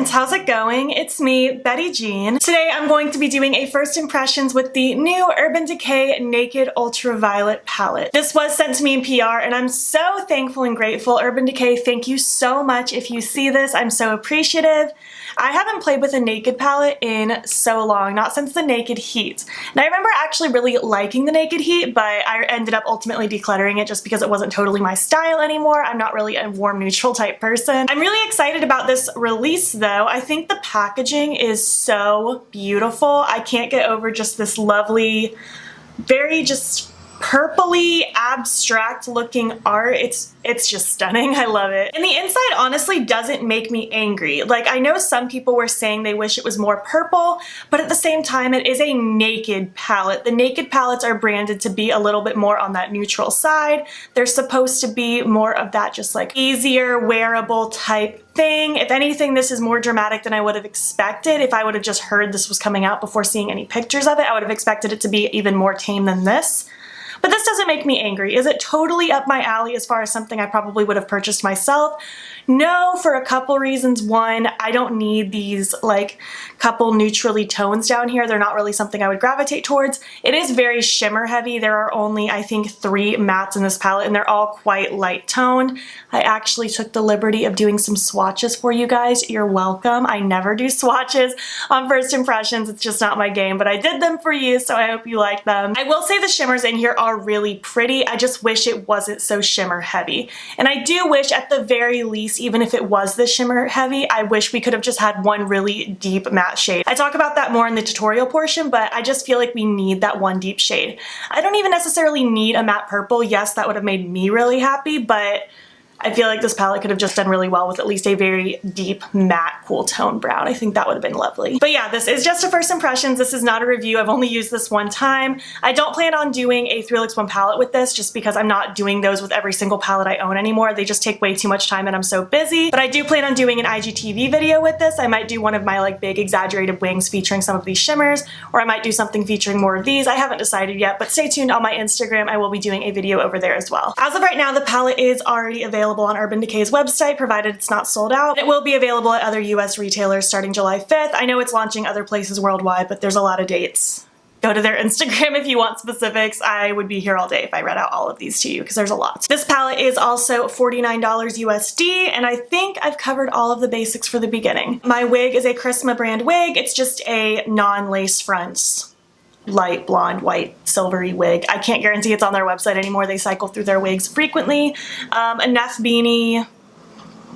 friends, how's it going? It's me, Betty Jean. Today I'm going to be doing a first impressions with the new Urban Decay Naked Ultraviolet palette. This was sent to me in PR and I'm so thankful and grateful. Urban Decay, thank you so much. If you see this, I'm so appreciative. I haven't played with a Naked palette in so long, not since the Naked Heat. And I remember actually really liking the Naked Heat, but I ended up ultimately decluttering it just because it wasn't totally my style anymore. I'm not really a warm neutral type person. I'm really excited about this release though. I think the packaging is so beautiful. I can't get over just this lovely, very just purpley, abstract looking art. It's just stunning. I love it. And the inside honestly doesn't make me angry. Like, I know some people were saying they wish it was more purple, but at the same time it is a Naked palette. The Naked palettes are branded to be a little bit more on that neutral side. They're supposed to be more of that just like easier wearable type thing. If anything, this is more dramatic than I would have expected. If I would have just heard this was coming out before seeing any pictures of it, I would have expected it to be even more tame than this. But this doesn't make me angry. Is it totally up my alley as far as something I probably would have purchased myself? No, for a couple reasons. One, I don't need these like couple neutrally tones down here. They're not really something I would gravitate towards. It is very shimmer heavy. There are only, I think, 3 mattes in this palette and they're all quite light toned. I actually took the liberty of doing some swatches for you guys. You're welcome. I never do swatches on first impressions. It's just not my game, but I did them for you, so I hope you like them. I will say the shimmers in here are really pretty. I just wish it wasn't so shimmer heavy. And I do wish at the very least, even if it was the shimmer heavy, I wish we could have just had one really deep matte shade. I talk about that more in the tutorial portion, but I just feel like we need that one deep shade. I don't even necessarily need a matte purple. Yes, that would have made me really happy, but I feel like this palette could have just done really well with at least a very deep matte cool tone brown. I think that would have been lovely. But yeah, this is just a first impressions. This is not a review. I've only used this one time. I don't plan on doing a 3LX1 palette with this just because I'm not doing those with every single palette I own anymore. They just take way too much time and I'm so busy. But I do plan on doing an IGTV video with this. I might do one of my like big exaggerated wings featuring some of these shimmers, or I might do something featuring more of these. I haven't decided yet, but stay tuned on my Instagram. I will be doing a video over there as well. As of right now, the palette is already available on Urban Decay's website, provided it's not sold out. It will be available at other US retailers starting July 5th. I know it's launching other places worldwide, but there's a lot of dates. Go to their Instagram if you want specifics. I would be here all day if I read out all of these to you because there's a lot. This palette is also $49 USD, and I think I've covered all of the basics for the beginning. My wig is a Charisma brand wig. It's just a non-lace front, light blonde, white, silvery wig. I can't guarantee it's on their website anymore. They cycle through their wigs frequently. A Neff beanie.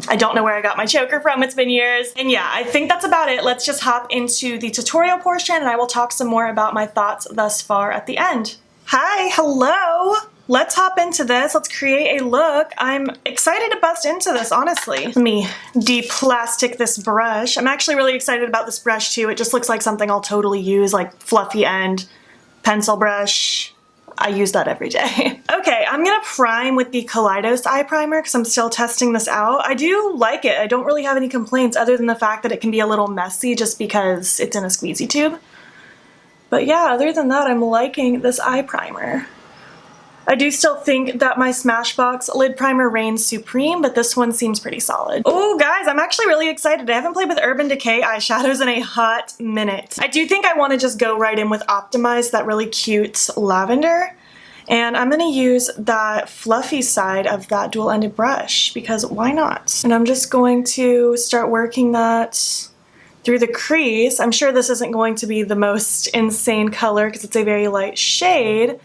I don't know where I got my choker from. It's been years. And yeah, I think that's about it. Let's just hop into the tutorial portion and I will talk some more about my thoughts thus far at the end. Hi, hello. Let's hop into this. Let's create a look. I'm excited to bust into this, honestly. Let me de-plastic this brush. I'm actually really excited about this brush too. It just looks like something I'll totally use, like fluffy end, pencil brush. I use that every day. Okay, I'm gonna prime with the Kaleidos eye primer because I'm still testing this out. I do like it. I don't really have any complaints other than the fact that it can be a little messy just because it's in a squeezy tube. But yeah, other than that, I'm liking this eye primer. I do still think that my Smashbox lid primer reigns supreme, but this one seems pretty solid. Oh guys, I'm actually really excited. I haven't played with Urban Decay eyeshadows in a hot minute. I do think I want to just go right in with Optimize, that really cute lavender. And I'm gonna use that fluffy side of that dual-ended brush because why not? And I'm just going to start working that through the crease. I'm sure this isn't going to be the most insane color because it's a very light shade,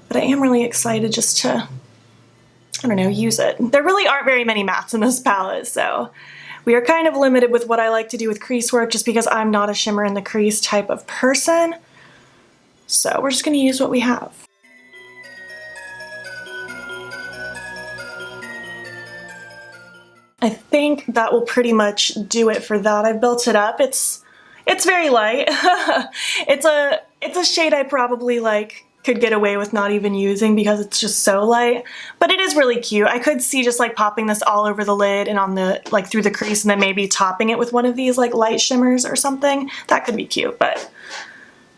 but I am really excited just to, I don't know, use it. There really aren't very many mattes in this palette, so we are kind of limited with what I like to do with crease work just because I'm not a shimmer in the crease type of person. So we're just gonna use what we have. I think that will pretty much do it for that. I've built it up. It's very light. It's a shade I probably like could get away with not even using because it's just so light, but it is really cute. I could see just like popping this all over the lid and on the like through the crease and then maybe topping it with one of these like light shimmers or something. That could be cute, but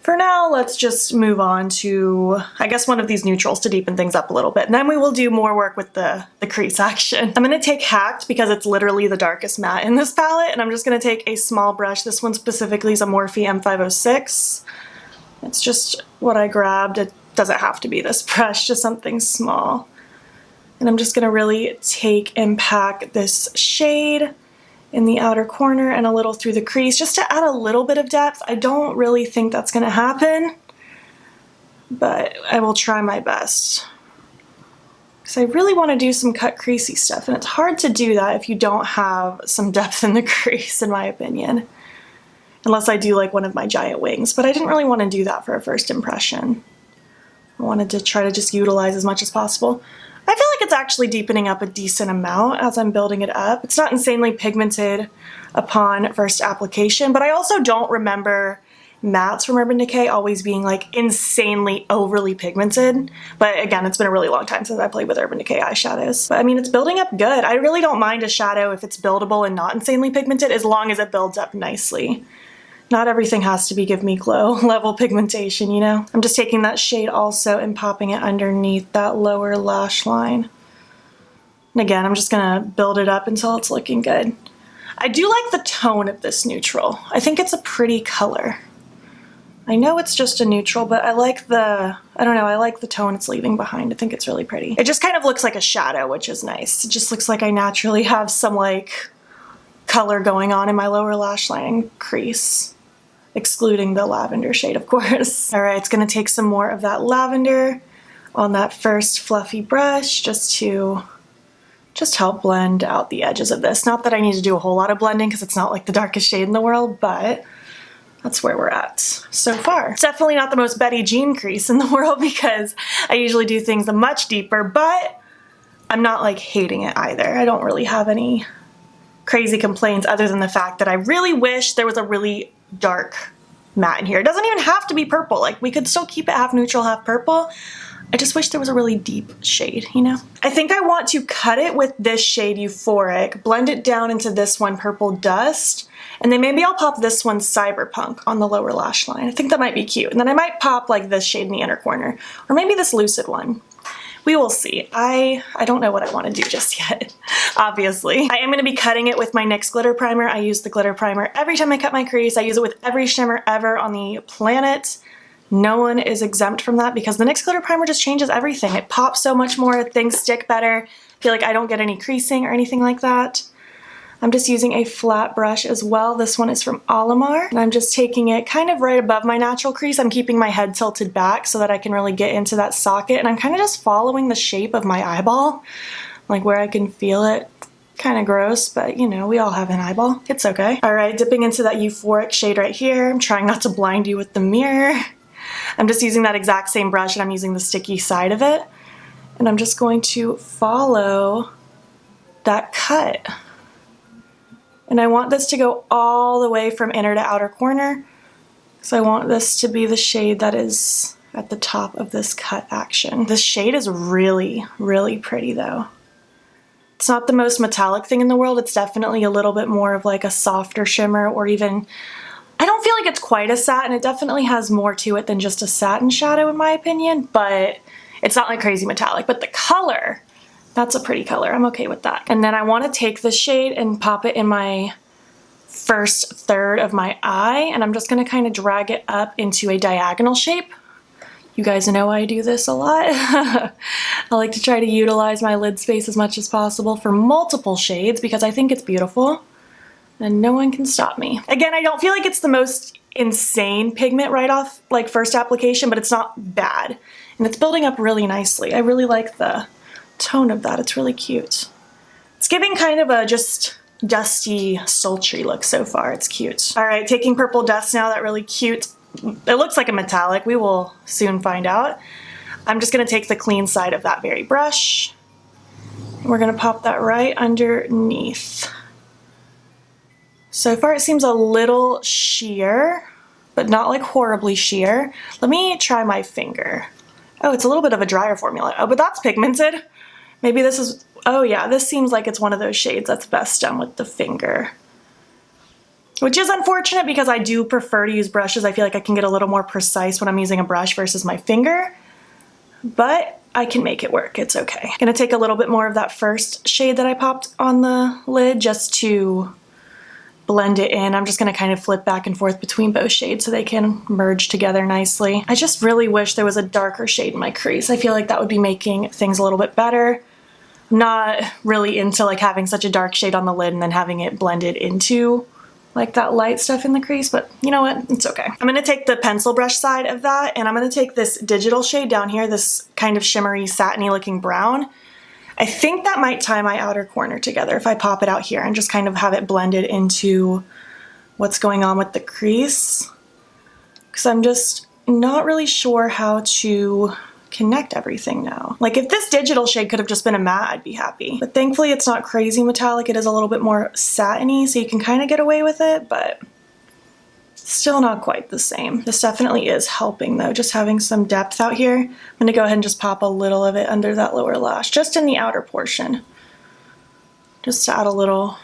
For now, let's just move on to, I guess, one of these neutrals to deepen things up a little bit, and then we will do more work with the crease action. I'm gonna take Hacked because it's literally the darkest matte in this palette, and I'm just gonna take a small brush. This one specifically is a Morphe M506. It's just what I grabbed. It doesn't have to be this brush, just something small. And I'm just gonna really take and pack this shade in the outer corner and a little through the crease just to add a little bit of depth. I don't really think that's gonna happen, but I will try my best. Because I really want to do some cut creasey stuff, and it's hard to do that if you don't have some depth in the crease, in my opinion. Unless I do like one of my giant wings, but I didn't really want to do that for a first impression. I wanted to try to just utilize as much as possible. I feel like it's actually deepening up a decent amount as I'm building it up. It's not insanely pigmented upon first application, but I also don't remember mattes from Urban Decay always being like insanely overly pigmented. But again, it's been a really long time since I played with Urban Decay eyeshadows. But I mean, it's building up good. I really don't mind a shadow if it's buildable and not insanely pigmented, as long as it builds up nicely. Not everything has to be Give Me Glow level pigmentation, you know? I'm just taking that shade also and popping it underneath that lower lash line. And again, I'm just gonna build it up until it's looking good. I do like the tone of this neutral. I think it's a pretty color. I know it's just a neutral, but I like the, I don't know, I like the tone it's leaving behind. I think it's really pretty. It just kind of looks like a shadow, which is nice. It just looks like I naturally have some like color going on in my lower lash line crease. Excluding the lavender shade, of course. All right, it's gonna take some more of that lavender on that first fluffy brush just to help blend out the edges of this. Not that I need to do a whole lot of blending because it's not like the darkest shade in the world, but that's where we're at so far. It's definitely not the most Betty Jean crease in the world because I usually do things much deeper, but I'm not like hating it either. I don't really have any crazy complaints other than the fact that I really wish there was a really dark matte in here. It doesn't even have to be purple. Like, we could still keep it half neutral, half purple. I just wish there was a really deep shade, you know? I think I want to cut it with this shade Euphoric, blend it down into this one, Purple Dust, and then maybe I'll pop this one, Cyberpunk, on the lower lash line. I think that might be cute. And then I might pop like this shade in the inner corner, or maybe this Lucid one. We will see. I don't know what I want to do just yet, obviously. I am going to be cutting it with my NYX Glitter Primer. I use the glitter primer every time I cut my crease. I use it with every shimmer ever on the planet. No one is exempt from that because the NYX Glitter Primer just changes everything. It pops so much more, things stick better. I feel like I don't get any creasing or anything like that. I'm just using a flat brush as well. This one is from Alamar, and I'm just taking it kind of right above my natural crease. I'm keeping my head tilted back so that I can really get into that socket, and I'm kind of just following the shape of my eyeball, like where I can feel it. Kind of gross, but you know, we all have an eyeball. It's okay. All right, dipping into that Euphoric shade right here. I'm trying not to blind you with the mirror. I'm just using that exact same brush, and I'm using the sticky side of it, and I'm just going to follow that cut. And I want this to go all the way from inner to outer corner. So I want this to be the shade that is at the top of this cut action. This shade is really, really pretty though. It's not the most metallic thing in the world. It's definitely a little bit more of like a softer shimmer, or even, I don't feel like it's quite a satin. It definitely has more to it than just a satin shadow in my opinion, but it's not like crazy metallic. But the color, that's a pretty color. I'm okay with that. And then I want to take this shade and pop it in my first third of my eye, and I'm just going to kind of drag it up into a diagonal shape. You guys know I do this a lot. I like to try to utilize my lid space as much as possible for multiple shades because I think it's beautiful and no one can stop me. Again, I don't feel like it's the most insane pigment right off like first application, but it's not bad. And it's building up really nicely. I really like the tone of that. It's really cute. It's giving kind of a just dusty, sultry look so far. It's cute. All right, taking Purple Dust now, that really cute, it looks like a metallic. We will soon find out. I'm just gonna take the clean side of that berry brush. And we're gonna pop that right underneath. So far it seems a little sheer, but not like horribly sheer. Let me try my finger. Oh, it's a little bit of a drier formula. Oh, but that's pigmented. Maybe this is, oh yeah, this seems like it's one of those shades that's best done with the finger. which is unfortunate because I do prefer to use brushes. I feel like I can get a little more precise when I'm using a brush versus my finger, but I can make it work. It's okay. I'm gonna take a little bit more of that first shade that I popped on the lid just to blend it in. I'm just gonna kind of flip back and forth between both shades so they can merge together nicely. I just really wish there was a darker shade in my crease. I feel like that would be making things a little bit better. I'm not really into like having such a dark shade on the lid and then having it blended into like that light stuff in the crease, but you know what, it's okay. I'm gonna take the pencil brush side of that and I'm gonna take this digital shade down here, this kind of shimmery, satiny looking brown. I think that might tie my outer corner together if I pop it out here and just kind of have it blended into what's going on with the crease. Because I'm just not really sure how to connect everything now. Like if this digital shade could have just been a matte, I'd be happy. But thankfully it's not crazy metallic. It is a little bit more satiny, so you can kind of get away with it, but still not quite the same. This definitely is helping though, just having some depth out here. I'm gonna go ahead and just pop a little of it under that lower lash, just in the outer portion, just to add a little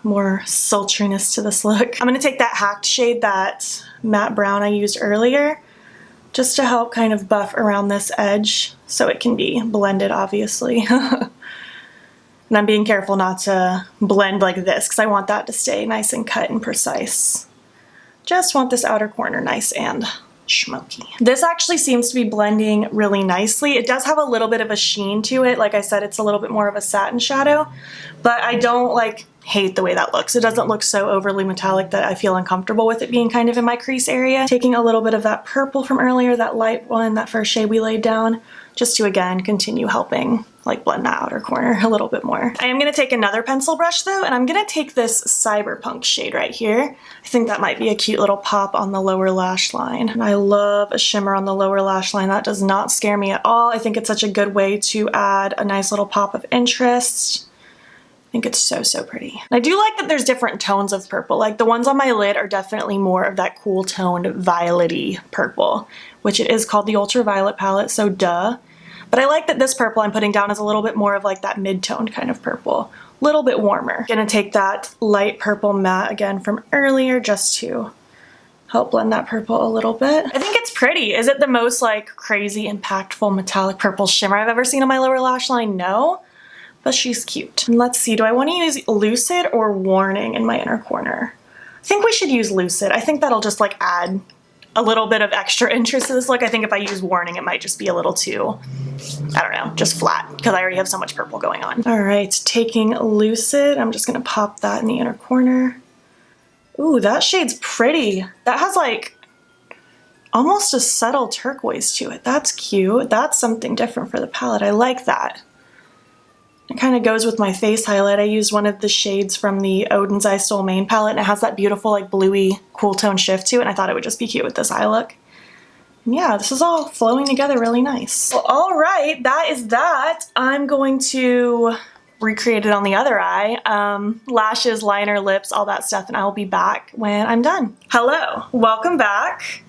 more sultriness to this look. I'm gonna take that hacked shade, that matte brown I used earlier, just to help kind of buff around this edge so it can be blended, obviously. And I'm being careful not to blend like this because I want that to stay nice and cut and precise. Just want this outer corner nice and smoky. This actually seems to be blending really nicely. It does have a little bit of a sheen to it. Like I said, it's a little bit more of a satin shadow, but I don't like hate the way that looks. It doesn't look so overly metallic that I feel uncomfortable with it being kind of in my crease area. Taking a little bit of that purple from earlier, that light one, that first shade we laid down, just to again continue helping like blend that outer corner a little bit more. I am gonna take another pencil brush though, and I'm gonna take this Cyberpunk shade right here. I think that might be a cute little pop on the lower lash line. And I love a shimmer on the lower lash line. That does not scare me at all. I think it's such a good way to add a nice little pop of interest. I think it's so, so pretty. And I do like that there's different tones of purple. Like the ones on my lid are definitely more of that cool toned violet-y purple, which it is called the Ultraviolet palette, so duh. But I like that this purple I'm putting down is a little bit more of like that mid-toned kind of purple. A little bit warmer. Gonna take that light purple matte again from earlier just to help blend that purple a little bit. I think it's pretty. Is it the most like crazy impactful metallic purple shimmer I've ever seen on my lower lash line? No. But she's cute. And let's see, do I want to use Lucid or Warning in my inner corner? I think we should use Lucid. I think that'll just like add a little bit of extra interest to this look. I think if I use Warning, it might just be a little too, I don't know, just flat, because I already have so much purple going on. All right, taking Lucid, I'm just gonna pop that in the inner corner. Ooh, that shade's pretty. That has like almost a subtle turquoise to it. That's cute. That's something different for the palette. I like that. It kind of goes with my face highlight. I used one of the shades from the Odin's Eye Stole Main palette, and it has that beautiful like bluey cool tone shift to it, and I thought it would just be cute with this eye look. And yeah, this is all flowing together really nice. Well, all right, that is that. I'm going to recreate it on the other eye. Lashes, liner, lips, all that stuff, and I'll be back when I'm done. Hello, welcome back.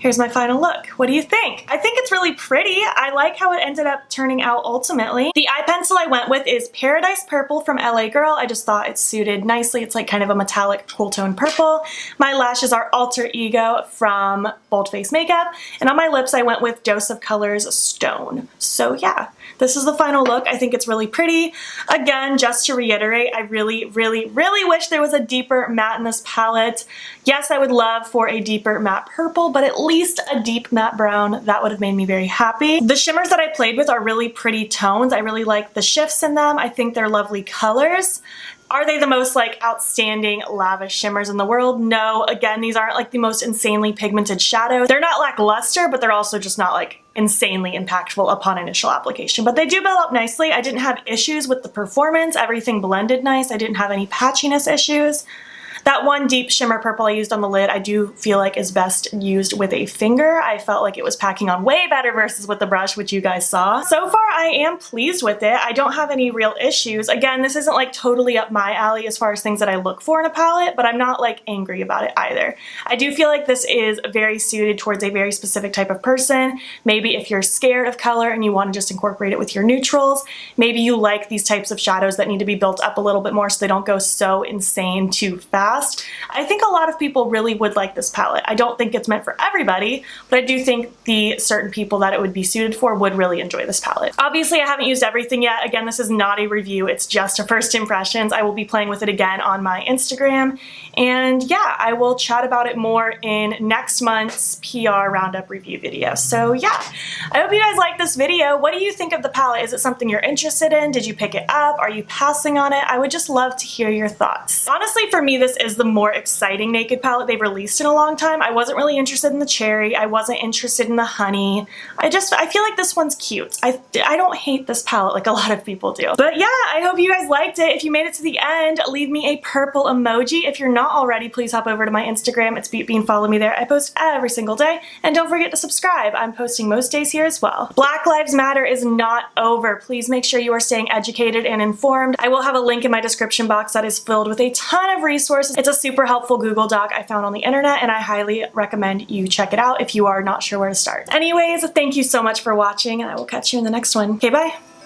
Here's my final look. What do you think? I think it's really pretty. I like how it ended up turning out ultimately. The eye pencil I went with is Paradise Purple from LA Girl. I just thought it suited nicely. It's like kind of a metallic cool tone purple. My lashes are Alter Ego from Bold Face Makeup. And on my lips I went with Dose of Colors Stone. So yeah, this is the final look. I think it's really pretty. Again, just to reiterate, I really, really, really wish there was a deeper matte in this palette. Yes, I would love for a deeper matte purple, but at least a deep matte brown. That would have made me very happy. The shimmers that I played with are really pretty tones. I really like the shifts in them. I think they're lovely colors. Are they the most like outstanding lavish shimmers in the world? No. Again, these aren't like the most insanely pigmented shadows. They're not lackluster, but they're also just not like insanely impactful upon initial application. But they do build up nicely. I didn't have issues with the performance. Everything blended nice. I didn't have any patchiness issues. That one deep shimmer purple I used on the lid, I do feel like is best used with a finger. I felt like it was packing on way better versus with the brush, which you guys saw. So far, I am pleased with it. I don't have any real issues. Again, this isn't like totally up my alley as far as things that I look for in a palette, but I'm not like angry about it either. I do feel like this is very suited towards a very specific type of person. Maybe if you're scared of color and you want to just incorporate it with your neutrals, maybe you like these types of shadows that need to be built up a little bit more so they don't go so insane too fast. past. I think a lot of people really would like this palette. I don't think it's meant for everybody, but I do think the certain people that it would be suited for would really enjoy this palette. Obviously, I haven't used everything yet. Again, this is not a review. It's just a first impressions. I will be playing with it again on my Instagram. And yeah, I will chat about it more in next month's PR Roundup review video. So yeah, I hope you guys like this video. What do you think of the palette? Is it something you're interested in? Did you pick it up? Are you passing on it? I would just love to hear your thoughts. Honestly, for me, this is the more exciting Naked palette they've released in a long time. I wasn't really interested in the cherry. I wasn't interested in the honey. I feel like this one's cute. I don't hate this palette like a lot of people do. But yeah, I hope you guys liked it. If you made it to the end, leave me a purple emoji. If you're not already, please hop over to my Instagram. It's BeatBean. Follow me there. I post every single day. And don't forget to subscribe. I'm posting most days here as well. Black Lives Matter is not over. Please make sure you are staying educated and informed. I will have a link in my description box that is filled with a ton of resources. It's a super helpful Google Doc I found on the internet, and I highly recommend you check it out if you are not sure where to start. Anyways, thank you so much for watching, and I will catch you in the next one. Okay, bye.